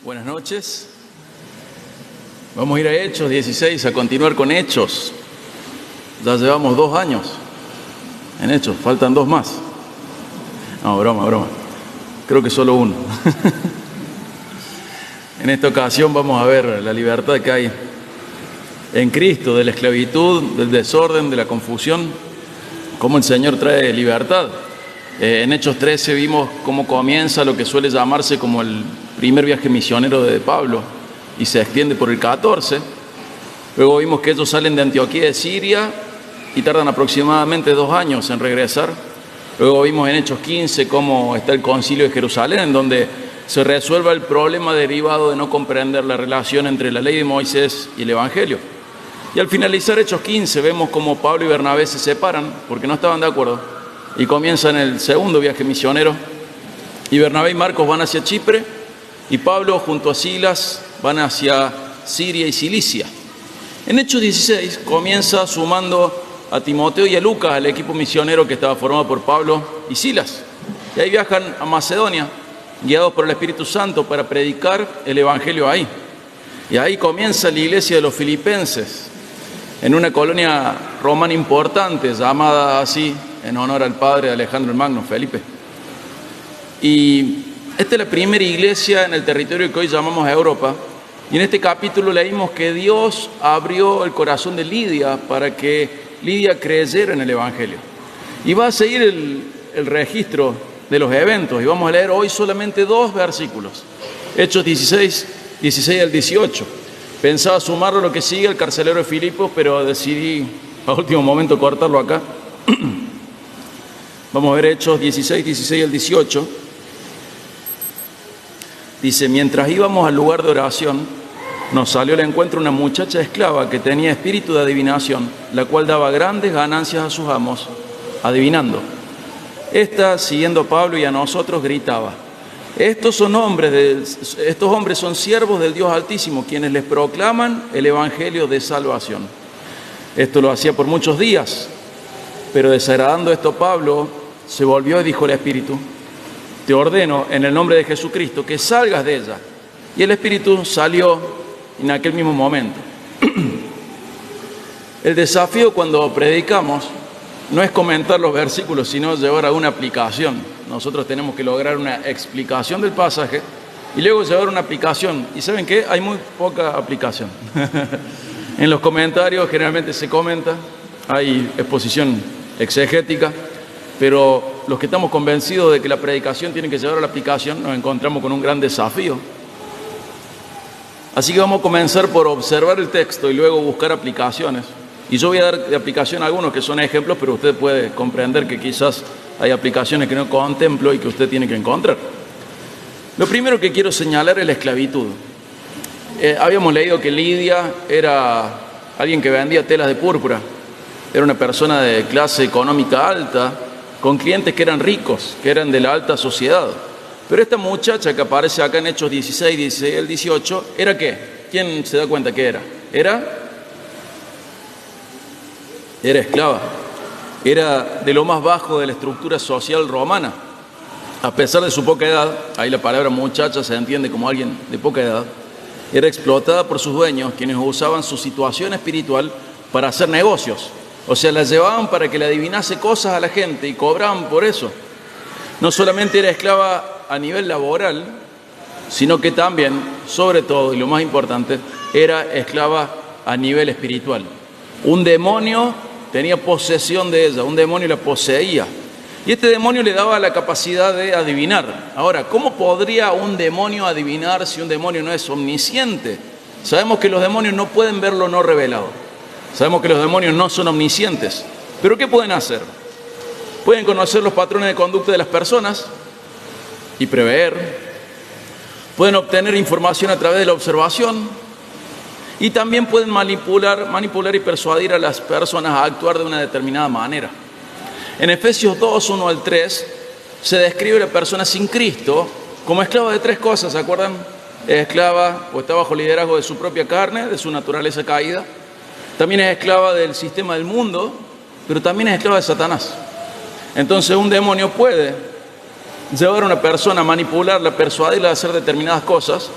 Buenas noches. Vamos a ir a Hechos 16, a continuar con Hechos. Ya llevamos 2 años en Hechos, faltan 2 más. No, broma. Creo que solo 1. En esta ocasión vamos a ver la libertad que hay en Cristo, de la esclavitud, del desorden, de la confusión, cómo el Señor trae libertad. En Hechos 13 vimos cómo comienza lo que suele llamarse como el primer viaje misionero de Pablo y se extiende por el 14. Luego vimos que ellos salen de Antioquía de Siria y tardan aproximadamente 2 años en regresar. Luego vimos en Hechos 15 cómo está el concilio de Jerusalén, en donde se resuelve el problema derivado de no comprender la relación entre la ley de Moisés y el Evangelio. Y al finalizar Hechos 15 vemos cómo Pablo y Bernabé se separan porque no estaban de acuerdo y comienzan el segundo viaje misionero. Y Bernabé y Marcos van hacia Chipre y Pablo junto a Silas van hacia Siria y Cilicia. En Hechos 16 comienza sumando a Timoteo y a Lucas al equipo misionero que estaba formado por Pablo y Silas. Y ahí viajan a Macedonia, guiados por el Espíritu Santo para predicar el Evangelio ahí. Y ahí comienza la iglesia de los filipenses, en una colonia romana importante, llamada así en honor al padre de Alejandro el Magno, Felipe. Y esta es la primera iglesia en el territorio que hoy llamamos Europa. Y en este capítulo leímos que Dios abrió el corazón de Lidia para que Lidia creyera en el Evangelio. Y va a seguir el registro de los eventos. Y vamos a leer hoy solamente 2 versículos. Hechos 16 al 18. Pensaba sumarlo a lo que sigue, el carcelero de Filipos, pero decidí a último momento cortarlo acá. Vamos a ver Hechos 16 al 18. Dice: mientras íbamos al lugar de oración, nos salió al encuentro una muchacha esclava que tenía espíritu de adivinación, la cual daba grandes ganancias a sus amos, adivinando. Esta, siguiendo a Pablo y a nosotros, gritaba: estos hombres son siervos del Dios Altísimo, quienes les proclaman el Evangelio de salvación. Esto lo hacía por muchos días, pero desagradando esto a Pablo, se volvió y dijo al espíritu: te ordeno en el nombre de Jesucristo que salgas de ella. Y el espíritu salió en aquel mismo momento. El desafío cuando predicamos no es comentar los versículos, sino llevar a una aplicación. Nosotros tenemos que lograr una explicación del pasaje y luego llevar una aplicación. ¿Y saben qué? Hay muy poca aplicación. En los comentarios generalmente se comenta, hay exposición exegética, pero los que estamos convencidos de que la predicación tiene que llevar a la aplicación nos encontramos con un gran desafío. Así que vamos a comenzar por observar el texto y luego buscar aplicaciones. Y yo voy a dar de aplicación a algunos que son ejemplos, pero usted puede comprender que quizás hay aplicaciones que no contemplo y que usted tiene que encontrar. Lo primero que quiero señalar es la esclavitud. Habíamos leído que Lidia era alguien que vendía telas de púrpura. Era una persona de clase económica alta, con clientes que eran ricos, que eran de la alta sociedad. Pero esta muchacha que aparece acá en Hechos 16 al 18, ¿era qué? ¿Quién se da cuenta que era? Era esclava. Era de lo más bajo de la estructura social romana. A pesar de su poca edad, ahí la palabra muchacha se entiende como alguien de poca edad, era explotada por sus dueños, quienes usaban su situación espiritual para hacer negocios. O sea, la llevaban para que le adivinase cosas a la gente y cobraban por eso. No solamente era esclava a nivel laboral, sino que también, sobre todo, y lo más importante, era esclava a nivel espiritual. Un demonio tenía posesión de ella, un demonio la poseía. Y este demonio le daba la capacidad de adivinar. Ahora, ¿cómo podría un demonio adivinar si un demonio no es omnisciente? Sabemos que los demonios no pueden ver lo no revelado. Sabemos que los demonios no son omniscientes. ¿Pero qué pueden hacer? Pueden conocer los patrones de conducta de las personas y prever. Pueden obtener información a través de la observación. Y también pueden manipular y persuadir a las personas a actuar de una determinada manera. En Efesios 2, 1 al 3, se describe a la persona sin Cristo como esclava de 3 cosas, ¿se acuerdan? Es esclava o está bajo liderazgo de su propia carne, de su naturaleza caída. También es esclava del sistema del mundo, pero también es esclava de Satanás. Entonces un demonio puede llevar a una persona, manipularla, persuadirla a hacer determinadas cosas,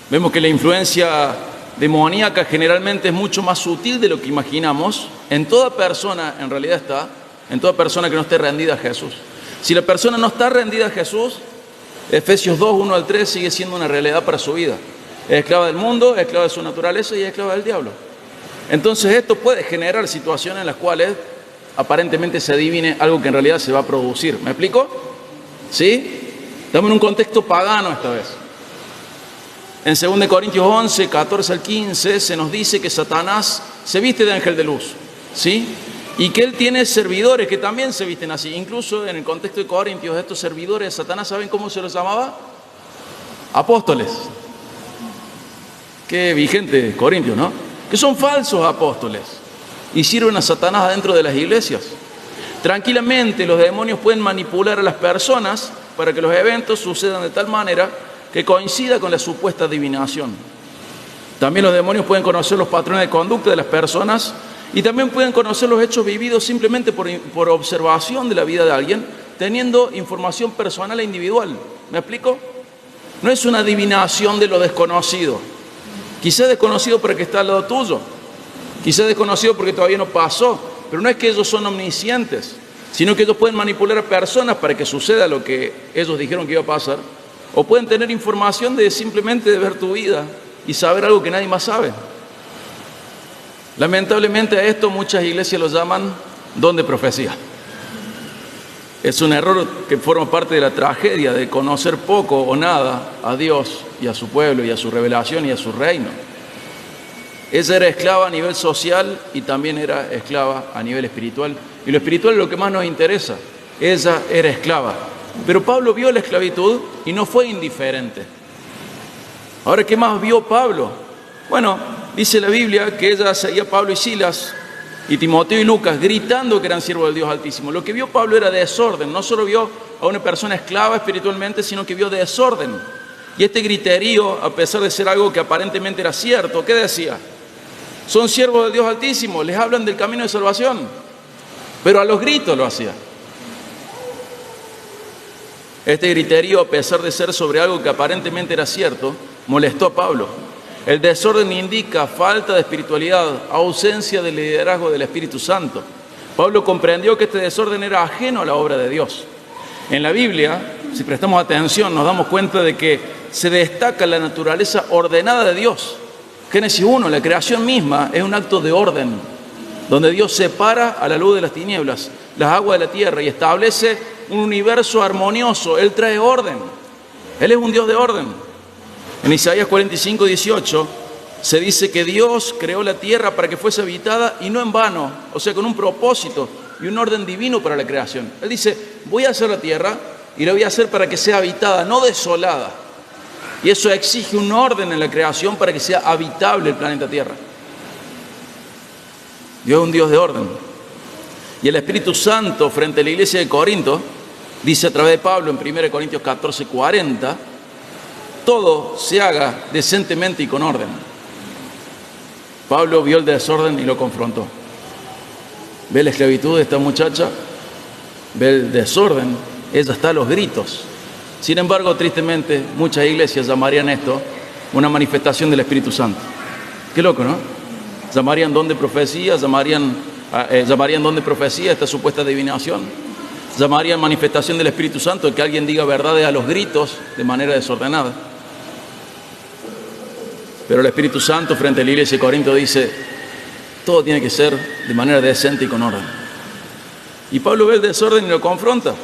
Vemos que la influencia demoníaca generalmente es mucho más sutil de lo que imaginamos. En toda persona, en realidad está, en toda persona que no esté rendida a Jesús. Si la persona no está rendida a Jesús, Efesios 2, 1 al 3 sigue siendo una realidad para su vida. Es esclava del mundo, es esclava de su naturaleza y es esclava del diablo. Entonces esto puede generar situaciones en las cuales aparentemente se adivine algo que en realidad se va a producir. ¿Me explico? ¿Sí? Estamos en un contexto pagano esta vez. En 2 Corintios 11, 14 al 15 se nos dice que Satanás se viste de ángel de luz, ¿sí? Y que él tiene servidores que también se visten así. Incluso en el contexto de Corintios, estos servidores de Satanás, ¿saben cómo se los llamaba? Apóstoles. Qué vigente Corintios, ¿no? Que son falsos apóstoles y sirven a Satanás dentro de las iglesias. Tranquilamente los demonios pueden manipular a las personas para que los eventos sucedan de tal manera que coincida con la supuesta adivinación. También los demonios pueden conocer los patrones de conducta de las personas y también pueden conocer los hechos vividos simplemente por observación de la vida de alguien, teniendo información personal e individual. ¿Me explico? No es una adivinación de lo desconocido. Quizá desconocido porque está al lado tuyo, quizá desconocido porque todavía no pasó, pero no es que ellos son omniscientes, sino que ellos pueden manipular a personas para que suceda lo que ellos dijeron que iba a pasar, o pueden tener información de simplemente de ver tu vida y saber algo que nadie más sabe. Lamentablemente a esto muchas iglesias lo llaman don de profecía. Es un error que forma parte de la tragedia de conocer poco o nada a Dios y a su pueblo y a su revelación y a su reino. Ella era esclava a nivel social y también era esclava a nivel espiritual. Y lo espiritual es lo que más nos interesa. Ella era esclava. Pero Pablo vio la esclavitud y no fue indiferente. Ahora, ¿qué más vio Pablo? Bueno, dice la Biblia que ella seguía Pablo y Silas y Timoteo y Lucas gritando que eran siervos del Dios Altísimo. Lo que vio Pablo era desorden. No solo vio a una persona esclava espiritualmente, sino que vio desorden. Y este griterío, a pesar de ser algo que aparentemente era cierto, ¿qué decía? Son siervos del Dios Altísimo, les hablan del camino de salvación, pero a los gritos lo hacía. Este griterío, a pesar de ser sobre algo que aparentemente era cierto, molestó a Pablo. El desorden indica falta de espiritualidad, ausencia de liderazgo del Espíritu Santo. Pablo comprendió que este desorden era ajeno a la obra de Dios. En la Biblia, si prestamos atención, nos damos cuenta de que se destaca la naturaleza ordenada de Dios. Génesis 1, la creación misma es un acto de orden, donde Dios separa a la luz de las tinieblas las aguas de la tierra y establece un universo armonioso. Él trae orden. Él es un Dios de orden. En Isaías 45, 18 se dice que Dios creó la tierra para que fuese habitada y no en vano, o sea, con un propósito y un orden divino para la creación. Él dice, voy a hacer la tierra y la voy a hacer para que sea habitada, no desolada. Y eso exige un orden en la creación para que sea habitable el planeta Tierra. Dios es un Dios de orden. Y el Espíritu Santo frente a la iglesia de Corinto dice a través de Pablo en 1 Corintios 14, 40, todo se haga decentemente y con orden. Pablo vio el desorden y lo confrontó. Ve la esclavitud de esta muchacha, ve el desorden, ella está a los gritos. Sin embargo, tristemente, muchas iglesias llamarían esto una manifestación del Espíritu Santo. Qué loco, ¿no? Llamarían don de profecía, llamarían don de profecía esta supuesta adivinación. Llamarían manifestación del Espíritu Santo que alguien diga verdades a los gritos de manera desordenada. Pero el Espíritu Santo frente a la iglesia de Corinto dice, todo tiene que ser de manera decente y con orden. Y Pablo ve el desorden y lo confronta.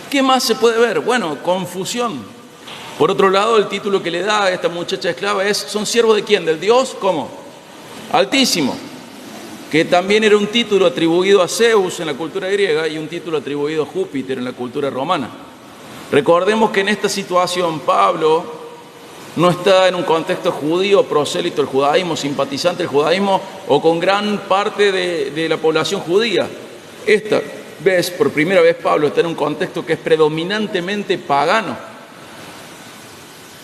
¿Qué más se puede ver? Bueno, confusión. Por otro lado, el título que le da a esta muchacha esclava es, ¿son siervos de quién? ¿Del Dios? ¿Cómo? Altísimo. Que también era un título atribuido a Zeus en la cultura griega y un título atribuido a Júpiter en la cultura romana. Recordemos que en esta situación Pablo no está en un contexto judío, prosélito del judaísmo, simpatizante del judaísmo o con gran parte de la población judía. Esta vez, por primera vez, Pablo está en un contexto que es predominantemente pagano.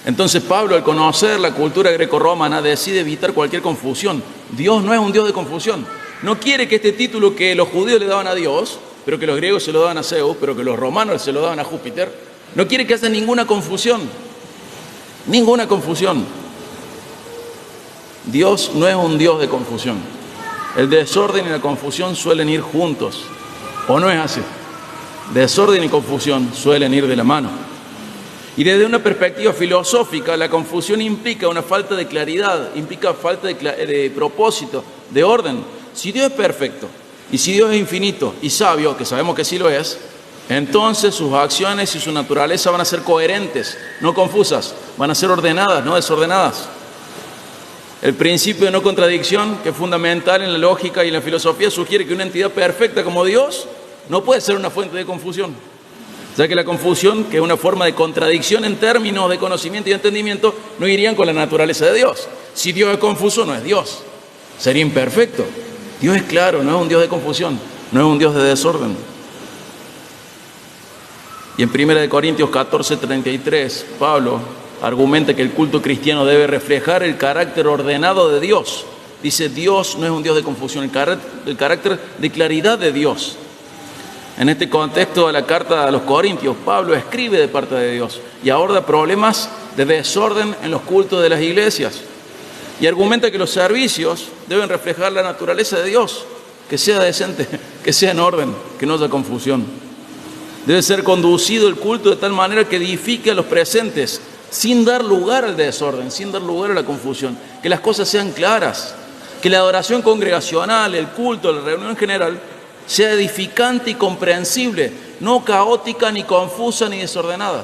Entonces Pablo, al conocer la cultura grecorromana, decide evitar cualquier confusión. Dios no es un Dios de confusión. No quiere que este título que los judíos le daban a Dios, pero que los griegos se lo daban a Zeus, pero que los romanos se lo daban a Júpiter, no quiere que haya ninguna confusión. Ninguna confusión. Dios no es un Dios de confusión. El desorden y la confusión suelen ir juntos, ¿o no es así? Desorden y confusión suelen ir de la mano. Y desde una perspectiva filosófica, la confusión implica una falta de claridad, implica falta de propósito, de orden. Si Dios es perfecto, y si Dios es infinito y sabio, que sabemos que sí lo es, entonces sus acciones y su naturaleza van a ser coherentes, no confusas, van a ser ordenadas, no desordenadas. El principio de no contradicción, que es fundamental en la lógica y en la filosofía, sugiere que una entidad perfecta como Dios no puede ser una fuente de confusión. Ya que la confusión, que es una forma de contradicción en términos de conocimiento y entendimiento, no irían con la naturaleza de Dios. Si Dios es confuso, no es Dios. Sería imperfecto. Dios es claro, no es un Dios de confusión, no es un Dios de desorden. Y en 1 Corintios 14:33, Pablo argumenta que el culto cristiano debe reflejar el carácter ordenado de Dios. Dice, Dios no es un Dios de confusión, el carácter de claridad de Dios. En este contexto de la carta a los Corintios, Pablo escribe de parte de Dios y aborda problemas de desorden en los cultos de las iglesias. Y argumenta que los servicios deben reflejar la naturaleza de Dios, que sea decente, que sea en orden, que no haya confusión. Debe ser conducido el culto de tal manera que edifique a los presentes, sin dar lugar al desorden, sin dar lugar a la confusión. Que las cosas sean claras, que la adoración congregacional, el culto, la reunión en general, sea edificante y comprensible, no caótica, ni confusa, ni desordenada.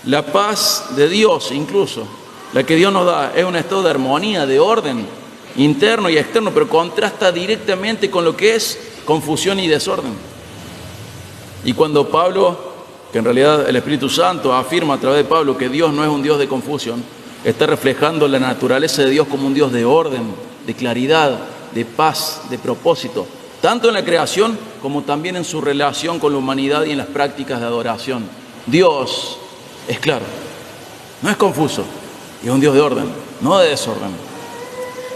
La paz de Dios, incluso, la que Dios nos da, es un estado de armonía, de orden interno y externo, pero contrasta directamente con lo que es confusión y desorden. Y cuando Pablo, que en realidad el Espíritu Santo afirma a través de Pablo que Dios no es un Dios de confusión, está reflejando la naturaleza de Dios como un Dios de orden, de claridad, de paz, de propósito, tanto en la creación como también en su relación con la humanidad y en las prácticas de adoración. Dios es claro, no es confuso, es un Dios de orden, no de desorden.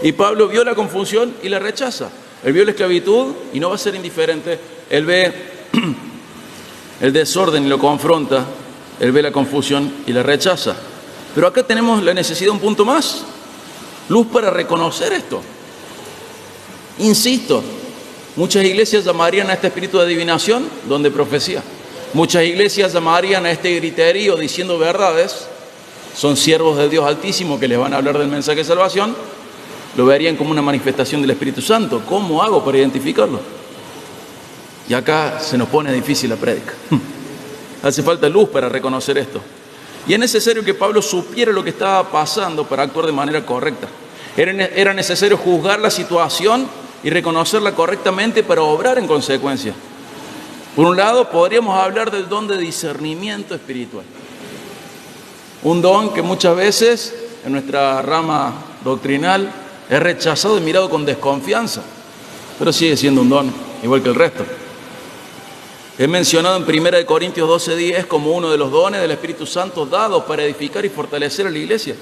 Y Pablo vio la confusión y la rechaza. Él vio la esclavitud y no va a ser indiferente. Él ve el desorden y lo confronta. Él ve la confusión y la rechaza. Pero acá tenemos la necesidad de un punto más. Luz para reconocer esto. Insisto, muchas iglesias llamarían a este espíritu de adivinación don de profecía. Muchas iglesias llamarían a este griterío diciendo verdades. Son siervos del Dios Altísimo que les van a hablar del mensaje de salvación. Lo verían como una manifestación del Espíritu Santo. ¿Cómo hago para identificarlo? Y acá se nos pone difícil la prédica. Hace falta luz para reconocer esto. Y es necesario que Pablo supiera lo que estaba pasando para actuar de manera correcta. Era necesario juzgar la situación y reconocerla correctamente para obrar en consecuencia. Por un lado, podríamos hablar del don de discernimiento espiritual. Un don que muchas veces en nuestra rama doctrinal es rechazado y mirado con desconfianza, pero sigue siendo un don, igual que el resto. Es mencionado en 1 Corintios 12:10 como uno de los dones del Espíritu Santo dados para edificar y fortalecer a la iglesia.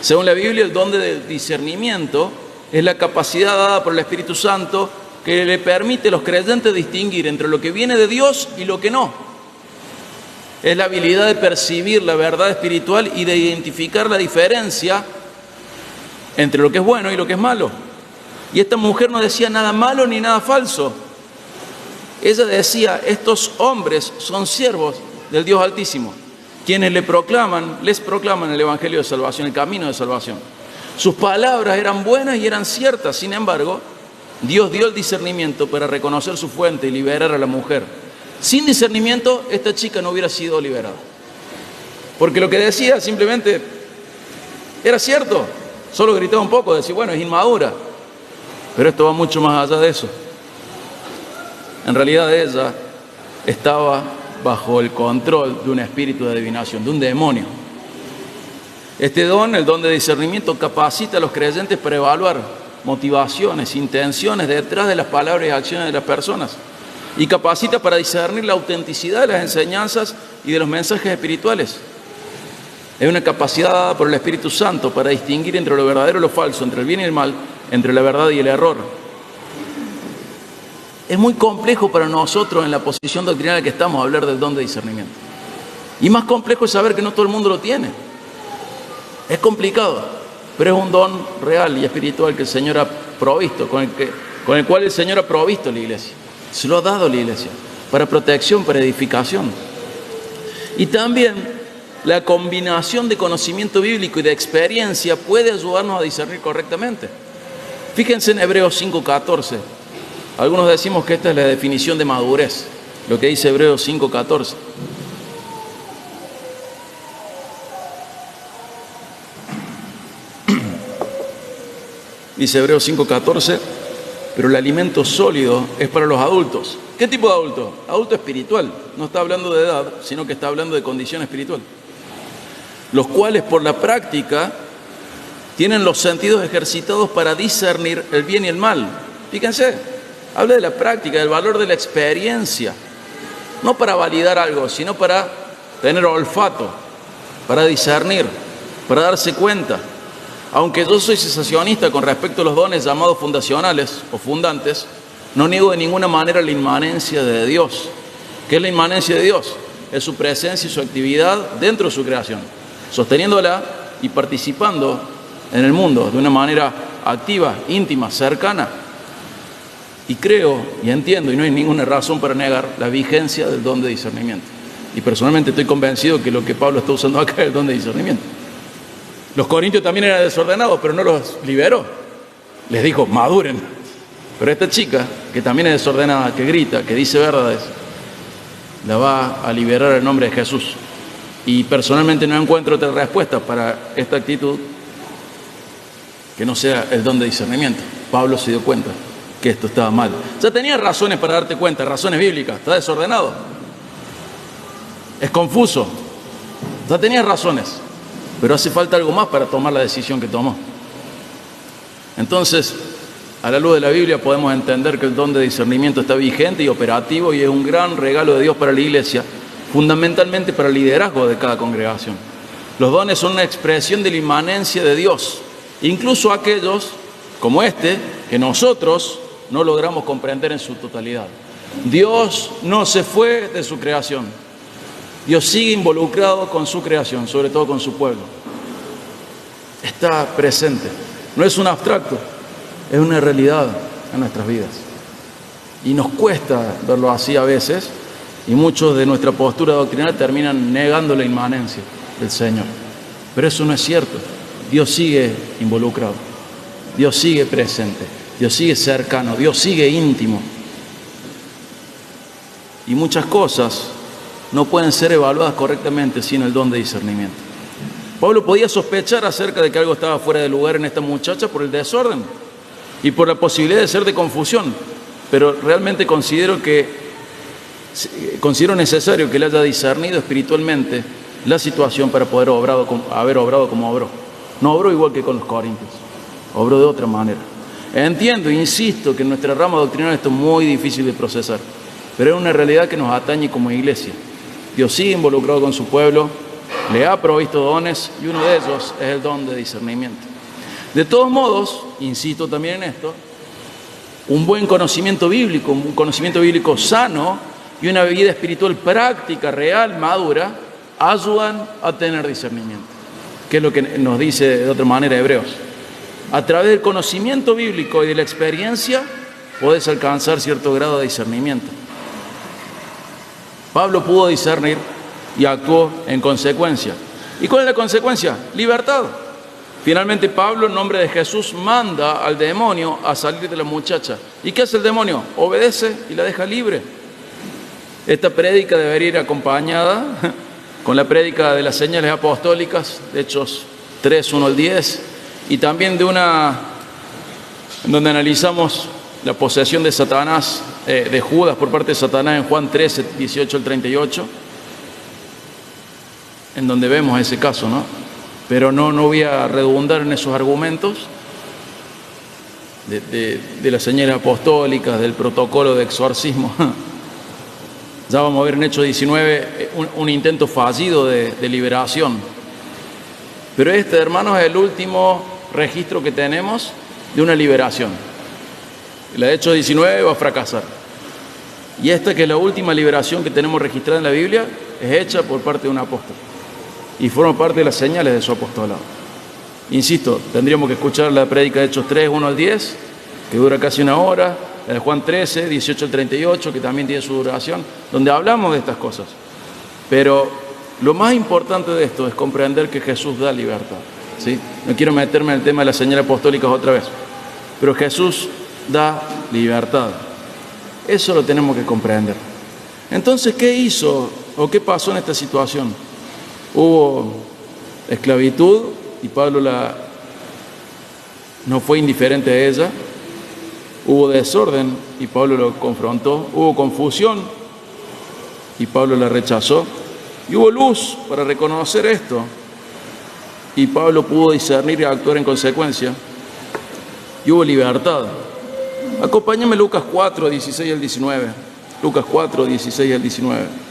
Según la Biblia, el don de discernimiento es la capacidad dada por el Espíritu Santo que le permite a los creyentes distinguir entre lo que viene de Dios y lo que no. Es la habilidad de percibir la verdad espiritual y de identificar la diferencia entre lo que es bueno y lo que es malo. Y esta mujer no decía nada malo ni nada falso. Ella decía, estos hombres son siervos del Dios Altísimo, quienes les proclaman el Evangelio de salvación, el camino de salvación. Sus palabras eran buenas y eran ciertas, sin embargo, Dios dio el discernimiento para reconocer su fuente y liberar a la mujer. Sin discernimiento, esta chica no hubiera sido liberada. Porque lo que decía simplemente era cierto. Solo gritaba un poco, decía, bueno, es inmadura. Pero esto va mucho más allá de eso. En realidad ella estaba bajo el control de un espíritu de adivinación, de un demonio. Este don, el don de discernimiento, capacita a los creyentes para evaluar motivaciones, intenciones detrás de las palabras y acciones de las personas. Y capacita para discernir la autenticidad de las enseñanzas y de los mensajes espirituales. Es una capacidad dada por el Espíritu Santo para distinguir entre lo verdadero y lo falso, entre el bien y el mal, entre la verdad y el error. Es muy complejo para nosotros en la posición doctrinal en la que estamos hablar del don de discernimiento. Y más complejo es saber que no todo el mundo lo tiene. Es complicado. pero es un don real y espiritual que el Señor ha provisto, con el cual el Señor ha provisto a la iglesia. Se lo ha dado a la iglesia, para protección, para edificación. Y también la combinación de conocimiento bíblico y de experiencia puede ayudarnos a discernir correctamente. Fíjense en Hebreos 5:14. Algunos decimos que esta es la definición de madurez, lo que dice Hebreos 5:14. Dice Hebreos 5:14, pero el alimento sólido es para los adultos. ¿Qué tipo de adulto? Adulto espiritual. No está hablando de edad, sino que está hablando de condición espiritual. Los cuales por la práctica tienen los sentidos ejercitados para discernir el bien y el mal. Fíjense, habla de la práctica, del valor de la experiencia. No para validar algo, sino para tener olfato, para discernir, para darse cuenta. Aunque yo soy cesacionista con respecto a los dones llamados fundacionales o fundantes, no niego de ninguna manera la inmanencia de Dios. ¿Qué es la inmanencia de Dios? Es su presencia y su actividad dentro de su creación, sosteniéndola y participando en el mundo de una manera activa, íntima, cercana. Y creo y entiendo, y no hay ninguna razón para negar, la vigencia del don de discernimiento. Y personalmente estoy convencido que lo que Pablo está usando acá es el don de discernimiento. Los corintios también eran desordenados, pero no los liberó. Les dijo, maduren. Pero esta chica, que también es desordenada, que grita, que dice verdades, la va a liberar en nombre de Jesús. Y personalmente no encuentro otra respuesta para esta actitud que no sea el don de discernimiento. Pablo se dio cuenta que esto estaba mal. Ya tenías razones para darte cuenta, razones bíblicas. Está desordenado. Es confuso. Ya tenías razones. Pero hace falta algo más para tomar la decisión que tomó. Entonces, a la luz de la Biblia podemos entender que el don de discernimiento está vigente y operativo y es un gran regalo de Dios para la iglesia, fundamentalmente para el liderazgo de cada congregación. Los dones son una expresión de la inmanencia de Dios, incluso aquellos, como este, que nosotros no logramos comprender en su totalidad. Dios no se fue de su creación. Dios sigue involucrado con su creación, sobre todo con su pueblo. Está presente. No es un abstracto, es una realidad en nuestras vidas. Y nos cuesta verlo así a veces, y muchos de nuestra postura doctrinal terminan negando la inmanencia del Señor. Pero eso no es cierto. Dios sigue involucrado. Dios sigue presente. Dios sigue cercano. Dios sigue íntimo. Y muchas cosas no pueden ser evaluadas correctamente sin el don de discernimiento. Pablo podía sospechar acerca de que algo estaba fuera de lugar en esta muchacha por el desorden y por la posibilidad de ser de confusión, pero realmente considero necesario que él haya discernido espiritualmente la situación para poder haber obrado como obró. No obró igual que con los corintios, obró de otra manera. Entiendo, insisto, que en nuestra rama doctrinal esto es muy difícil de procesar, pero es una realidad que nos atañe como iglesia. Dios sigue involucrado con su pueblo, le ha provisto dones y uno de ellos es el don de discernimiento. De todos modos, insisto también en esto, un buen conocimiento bíblico, un conocimiento bíblico sano y una vida espiritual práctica, real, madura, ayudan a tener discernimiento, que es lo que nos dice de otra manera Hebreos. A través del conocimiento bíblico y de la experiencia podés alcanzar cierto grado de discernimiento. Pablo pudo discernir y actuó en consecuencia. ¿Y cuál es la consecuencia? Libertad. Finalmente Pablo, en nombre de Jesús, manda al demonio a salir de la muchacha. ¿Y qué hace el demonio? Obedece y la deja libre. Esta prédica debería ir acompañada con la prédica de las señales apostólicas, de Hechos 3, 1 al 10, y también de una en donde analizamos la posesión de Satanás, de Judas por parte de Satanás en Juan 13, 18 al 38, en donde vemos ese caso, ¿no? Pero no voy a redundar en esos argumentos de las señales apostólicas, del protocolo de exorcismo. Ya vamos a ver en Hechos 19 un intento fallido de liberación. Pero este, hermanos, es el último registro que tenemos de una liberación. La de Hechos 19 va a fracasar. Y esta, que es la última liberación que tenemos registrada en la Biblia, es hecha por parte de un apóstol. Y forma parte de las señales de su apostolado. Insisto, tendríamos que escuchar la prédica de Hechos 3, 1 al 10, que dura casi una hora, la de Juan 13, 18 al 38, que también tiene su duración, donde hablamos de estas cosas. Pero lo más importante de esto es comprender que Jesús da libertad, ¿sí? No quiero meterme en el tema de las señales apostólicas otra vez, pero Jesús da libertad. Eso lo tenemos que comprender. Entonces, ¿qué hizo o qué pasó en esta situación? Hubo esclavitud y Pablo no fue indiferente a ella. Hubo desorden y Pablo lo confrontó. Hubo confusión y Pablo la rechazó. Y hubo luz para reconocer esto y Pablo pudo discernir y actuar en consecuencia. Y hubo libertad. Acompáñame Lucas 4, 16 al 19. Lucas 4, 16 al 19.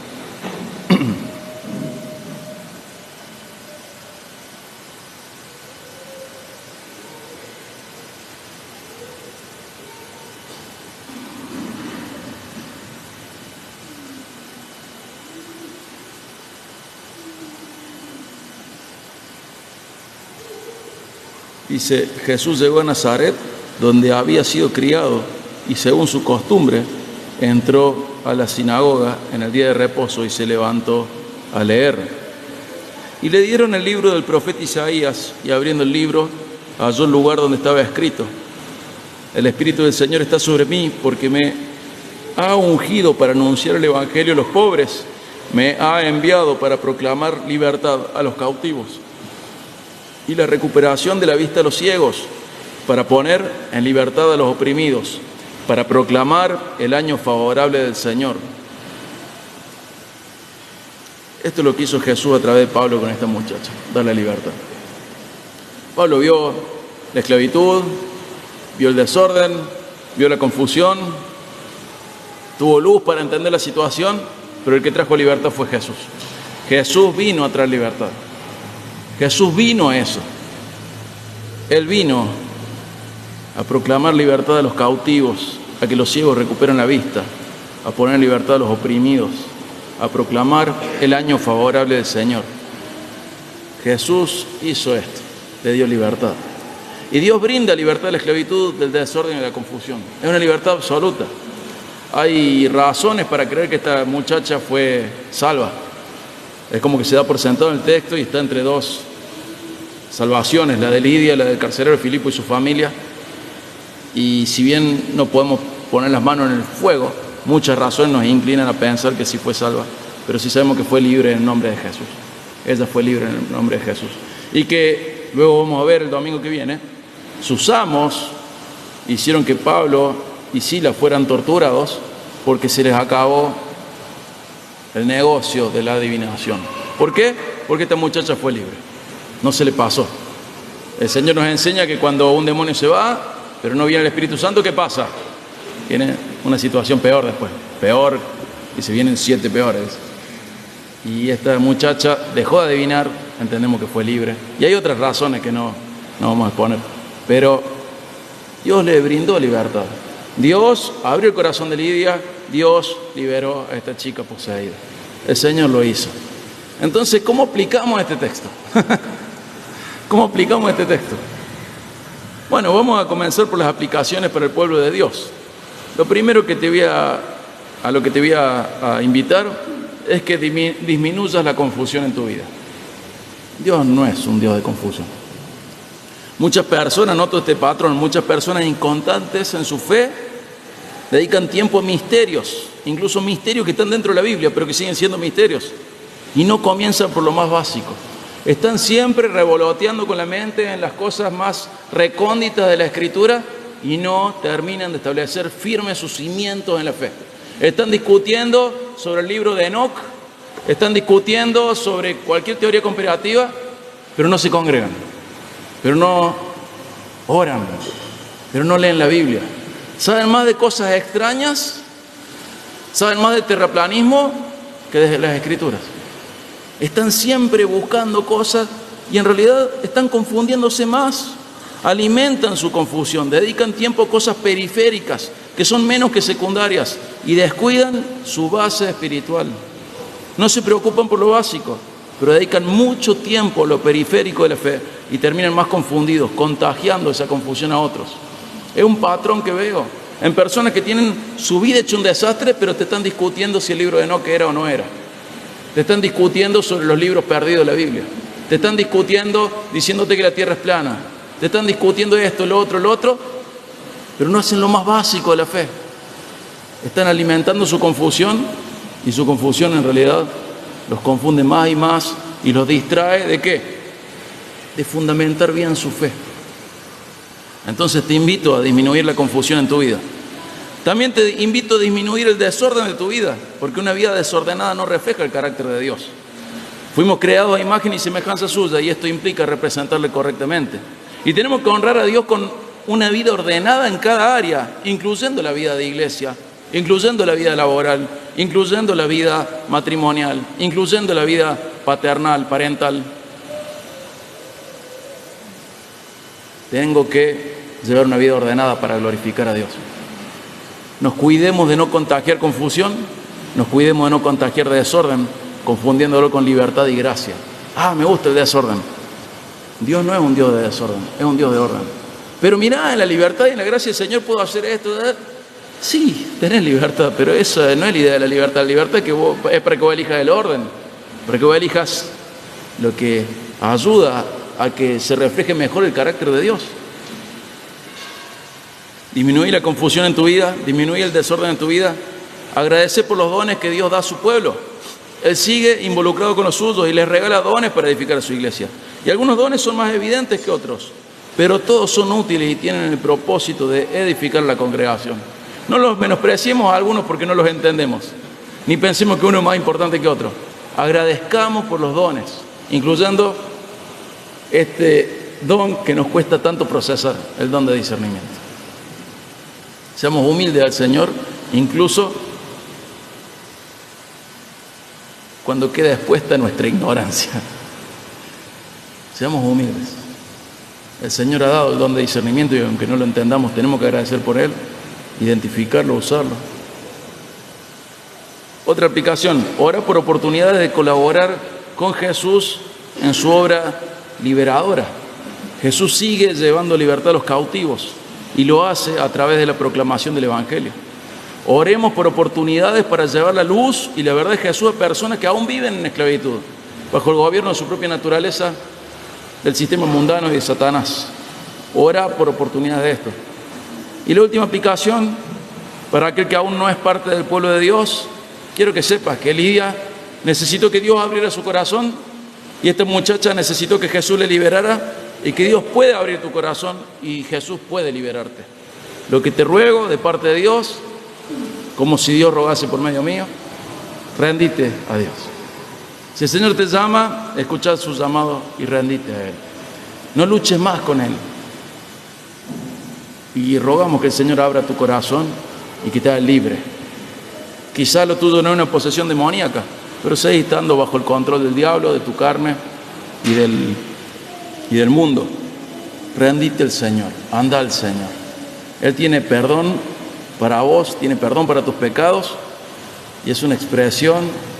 Dice, Jesús llegó a Nazaret, donde había sido criado, y según su costumbre, entró a la sinagoga en el día de reposo y se levantó a leer. Y le dieron el libro del profeta Isaías, y abriendo el libro, halló el lugar donde estaba escrito: el Espíritu del Señor está sobre mí, porque me ha ungido para anunciar el Evangelio a los pobres, me ha enviado para proclamar libertad a los cautivos y la recuperación de la vista a los ciegos, para poner en libertad a los oprimidos, para proclamar el año favorable del Señor. Esto es lo que hizo Jesús a través de Pablo con esta muchacha, darle libertad. Pablo vio la esclavitud, vio el desorden, vio la confusión, tuvo luz para entender la situación, pero el que trajo libertad fue Jesús. Jesús vino a traer libertad. Jesús vino a eso. Él vino a proclamar libertad a los cautivos, a que los ciegos recuperen la vista, a poner en libertad a los oprimidos, a proclamar el año favorable del Señor. Jesús hizo esto, le dio libertad. Y Dios brinda libertad de la esclavitud, del desorden y de la confusión. Es una libertad absoluta. Hay razones para creer que esta muchacha fue salva. Es como que se da por sentado en el texto y está entre dos salvaciones, la de Lidia, la del carcelero Filipo y su familia. Y si bien no podemos poner las manos en el fuego, muchas razones nos inclinan a pensar que sí fue salva, pero sí sabemos que fue libre en el nombre de Jesús. Ella fue libre en el nombre de Jesús. Y que luego vamos a ver el domingo que viene, sus amos hicieron que Pablo y Silas fueran torturados porque se les acabó el negocio de la adivinación. ¿Por qué? Porque esta muchacha fue libre. No se le pasó. El Señor nos enseña que cuando un demonio se va, pero no viene el Espíritu Santo, ¿qué pasa? Tiene una situación peor después. Peor, y se vienen 7 peores. Y esta muchacha dejó de adivinar, entendemos que fue libre. Y hay otras razones que no vamos a exponer. Pero Dios le brindó libertad. Dios abrió el corazón de Lidia, Dios liberó a esta chica poseída. El Señor lo hizo. Entonces, ¿cómo aplicamos este texto? ¿Cómo aplicamos este texto? Bueno, vamos a comenzar por las aplicaciones para el pueblo de Dios. Lo primero que te voy a invitar es que disminuyas la confusión en tu vida. Dios no es un Dios de confusión. Muchas personas, noto este patrón, muchas personas inconstantes en su fe dedican tiempo a misterios, incluso misterios que están dentro de la Biblia, pero que siguen siendo misterios, y no comienzan por lo más básico. Están siempre revoloteando con la mente en las cosas más recónditas de la Escritura y no terminan de establecer firmes sus cimientos en la fe. Están discutiendo sobre el libro de Enoc, están discutiendo sobre cualquier teoría comparativa, pero no se congregan, pero no oran, pero no leen la Biblia. Saben más de cosas extrañas, saben más de terraplanismo que de las Escrituras. Están siempre buscando cosas y en realidad están confundiéndose más. Alimentan su confusión, dedican tiempo a cosas periféricas que son menos que secundarias y descuidan su base espiritual. No se preocupan por lo básico, pero dedican mucho tiempo a lo periférico de la fe y terminan más confundidos, contagiando esa confusión a otros. Es un patrón que veo en personas que tienen su vida hecha un desastre, pero te están discutiendo si el libro de Enoc era o no era. Te están discutiendo sobre los libros perdidos de la Biblia. Te están discutiendo diciéndote que la tierra es plana. Te están discutiendo esto, lo otro, pero no hacen lo más básico de la fe. Están alimentando su confusión y su confusión en realidad los confunde más y más y los distrae ¿de qué? De fundamentar bien su fe. Entonces te invito a disminuir la confusión en tu vida. También te invito a disminuir el desorden de tu vida, porque una vida desordenada no refleja el carácter de Dios. Fuimos creados a imagen y semejanza suya y esto implica representarle correctamente. Y tenemos que honrar a Dios con una vida ordenada en cada área, incluyendo la vida de iglesia, incluyendo la vida laboral, incluyendo la vida matrimonial, incluyendo la vida paternal, parental. Tengo que llevar una vida ordenada para glorificar a Dios. Nos cuidemos de no contagiar confusión, nos cuidemos de no contagiar desorden, confundiéndolo con libertad y gracia. Me gusta el desorden. Dios no es un Dios de desorden, es un Dios de orden. Pero mirá, en la libertad y en la gracia del Señor puedo hacer esto. Sí, tenés libertad, pero esa no es la idea de la libertad. La libertad es para que vos elijas el orden, para que vos elijas lo que ayuda a que se refleje mejor el carácter de Dios. Disminuir la confusión en tu vida, disminuir el desorden en tu vida, agradecer por los dones que Dios da a su pueblo. Él sigue involucrado con los suyos y les regala dones para edificar a su iglesia. Y algunos dones son más evidentes que otros, pero todos son útiles y tienen el propósito de edificar la congregación. No los menospreciemos a algunos porque no los entendemos, ni pensemos que uno es más importante que otro. Agradezcamos por los dones, incluyendo este don que nos cuesta tanto procesar, el don de discernimiento. Seamos humildes al Señor, incluso cuando queda expuesta nuestra ignorancia. Seamos humildes. El Señor ha dado el don de discernimiento y aunque no lo entendamos, tenemos que agradecer por Él, identificarlo, usarlo. Otra aplicación, orar por oportunidades de colaborar con Jesús en su obra liberadora. Jesús sigue llevando libertad a los cautivos y lo hace a través de la proclamación del Evangelio. Oremos por oportunidades para llevar la luz y la verdad de Jesús a personas que aún viven en esclavitud, bajo el gobierno de su propia naturaleza, del sistema mundano y de Satanás. Ora por oportunidades de esto. Y la última aplicación, para aquel que aún no es parte del pueblo de Dios, quiero que sepas que Lidia necesitó que Dios abriera su corazón y esta muchacha necesitó que Jesús le liberara y que Dios puede abrir tu corazón y Jesús puede liberarte. Lo que te ruego de parte de Dios, como si Dios rogase por medio mío, rendite a Dios. Si el Señor te llama, escucha su llamado y rendite a Él. No luches más con Él. Y rogamos que el Señor abra tu corazón y que te haga libre. Quizá lo tuyo no es una posesión demoníaca, pero seguís estando bajo el control del diablo, de tu carne y del mundo. Rendite al Señor, anda al Señor. Él tiene perdón para vos, tiene perdón para tus pecados y es una expresión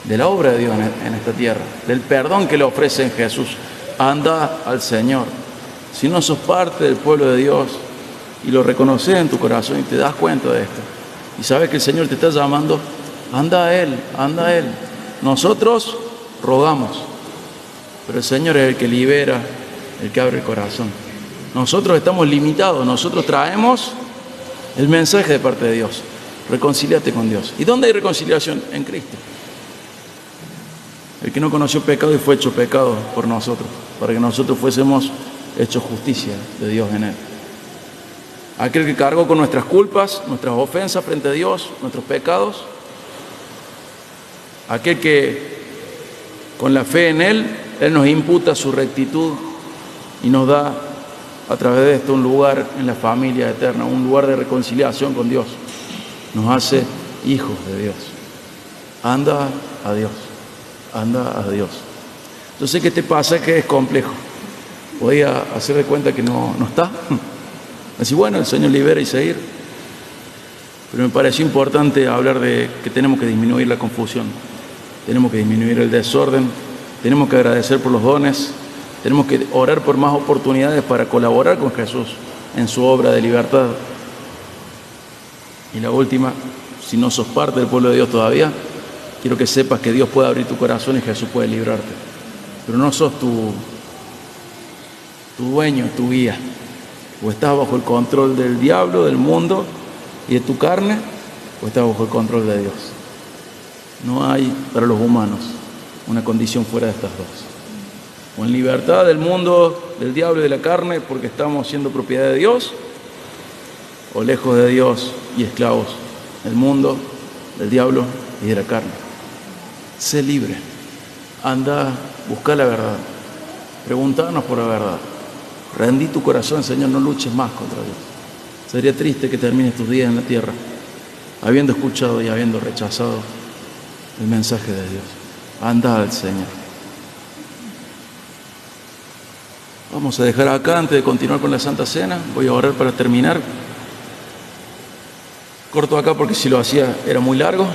de la obra de Dios en esta tierra, del perdón que le ofrece en Jesús. Anda al Señor. Si no sos parte del pueblo de Dios y lo reconoces en tu corazón y te das cuenta de esto y sabes que el Señor te está llamando, anda a Él, anda a Él. Nosotros rogamos, pero el Señor es el que libera, el que abre el corazón. Nosotros estamos limitados, nosotros traemos el mensaje de parte de Dios. Reconcíliate con Dios. ¿Y dónde hay reconciliación? En Cristo. El que no conoció pecado y fue hecho pecado por nosotros, para que nosotros fuésemos hechos justicia de Dios en Él. Aquel que cargó con nuestras culpas, nuestras ofensas frente a Dios, nuestros pecados. Aquel que con la fe en Él nos imputa su rectitud y nos da a través de esto un lugar en la familia eterna, un lugar de reconciliación con Dios. Nos hace hijos de Dios. Anda a Dios. Anda a Dios. Yo sé que este pasaje es complejo. Podía hacer de cuenta que no está. Así, bueno, el Señor libera y seguir. Pero me pareció importante hablar de que tenemos que disminuir la confusión. Tenemos que disminuir el desorden. Tenemos que agradecer por los dones. Tenemos que orar por más oportunidades para colaborar con Jesús en su obra de libertad. Y la última, si no sos parte del pueblo de Dios todavía, quiero que sepas que Dios puede abrir tu corazón y Jesús puede librarte. Pero no sos tu dueño, tu guía. O estás bajo el control del diablo, del mundo y de tu carne, o estás bajo el control de Dios. No hay para los humanos una condición fuera de estas dos. O en libertad del mundo, del diablo y de la carne, porque estamos siendo propiedad de Dios, o lejos de Dios y esclavos del mundo, del diablo y de la carne. Sé libre. Anda, busca la verdad. Preguntanos por la verdad. Rendí tu corazón, Señor, no luches más contra Dios. Sería triste que termines tus días en la tierra habiendo escuchado y habiendo rechazado el mensaje de Dios. Anda al Señor. Vamos a dejar acá antes de continuar con la Santa Cena. Voy a orar para terminar. Corto acá porque si lo hacía era muy largo.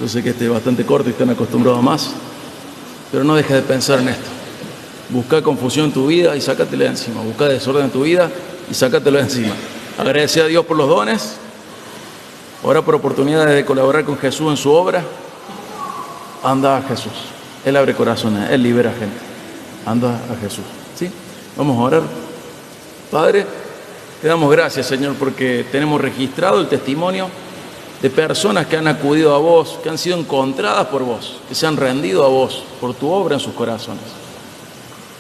Yo sé que este es bastante corto y están acostumbrados a más. Pero no dejes de pensar en esto. Busca confusión en tu vida y sácatela de encima. Busca desorden en tu vida y sácatelo de encima. Agradece a Dios por los dones. Ora por oportunidades de colaborar con Jesús en su obra. Anda a Jesús. Él abre corazones, Él libera gente. Anda a Jesús. ¿Sí? Vamos a orar. Padre, te damos gracias, Señor, porque tenemos registrado el testimonio de personas que han acudido a vos, que han sido encontradas por vos, que se han rendido a vos por tu obra en sus corazones.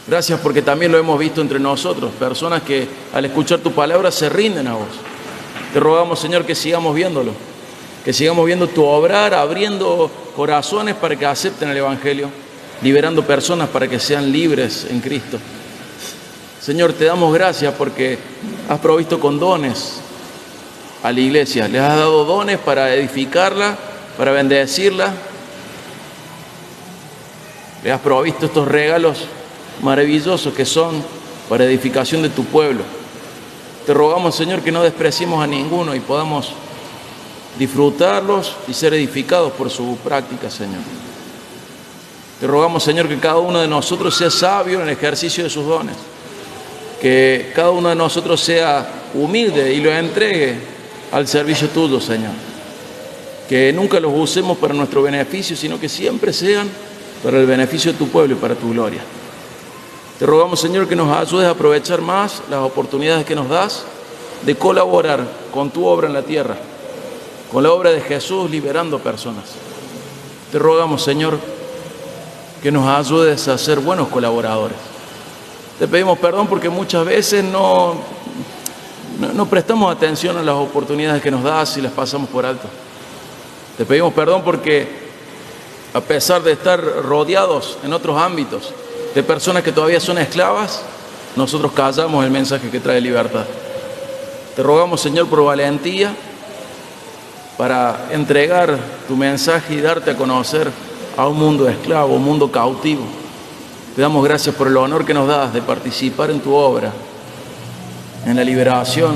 Gracias porque también lo hemos visto entre nosotros, personas que al escuchar tu palabra se rinden a vos. Te rogamos, Señor, que sigamos viéndolo, que sigamos viendo tu obrar, abriendo corazones para que acepten el Evangelio, liberando personas para que sean libres en Cristo. Señor, te damos gracias porque has provisto con dones a la iglesia. Les has dado dones para edificarla, para bendecirla. Les has provisto estos regalos maravillosos que son para edificación de tu pueblo. Te rogamos, Señor, que no despreciemos a ninguno y podamos disfrutarlos y ser edificados por su práctica, Señor. Te rogamos, Señor, que cada uno de nosotros sea sabio en el ejercicio de sus dones. Que cada uno de nosotros sea humilde y lo entregue al servicio tuyo, Señor. Que nunca los usemos para nuestro beneficio, sino que siempre sean para el beneficio de tu pueblo y para tu gloria. Te rogamos, Señor, que nos ayudes a aprovechar más las oportunidades que nos das de colaborar con tu obra en la tierra, con la obra de Jesús liberando personas. Te rogamos, Señor, que nos ayudes a ser buenos colaboradores. Te pedimos perdón porque muchas veces no prestamos atención a las oportunidades que nos das y las pasamos por alto. Te pedimos perdón porque a pesar de estar rodeados en otros ámbitos de personas que todavía son esclavas, nosotros callamos el mensaje que trae libertad. Te rogamos, Señor, por valentía para entregar tu mensaje y darte a conocer a un mundo esclavo, un mundo cautivo. Te damos gracias por el honor que nos das de participar en tu obra, en la liberación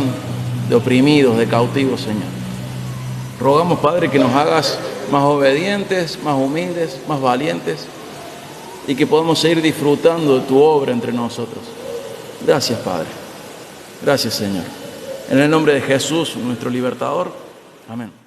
de oprimidos, de cautivos, Señor. Rogamos, Padre, que nos hagas más obedientes, más humildes, más valientes y que podamos seguir disfrutando de tu obra entre nosotros. Gracias, Padre. Gracias, Señor. En el nombre de Jesús, nuestro libertador. Amén.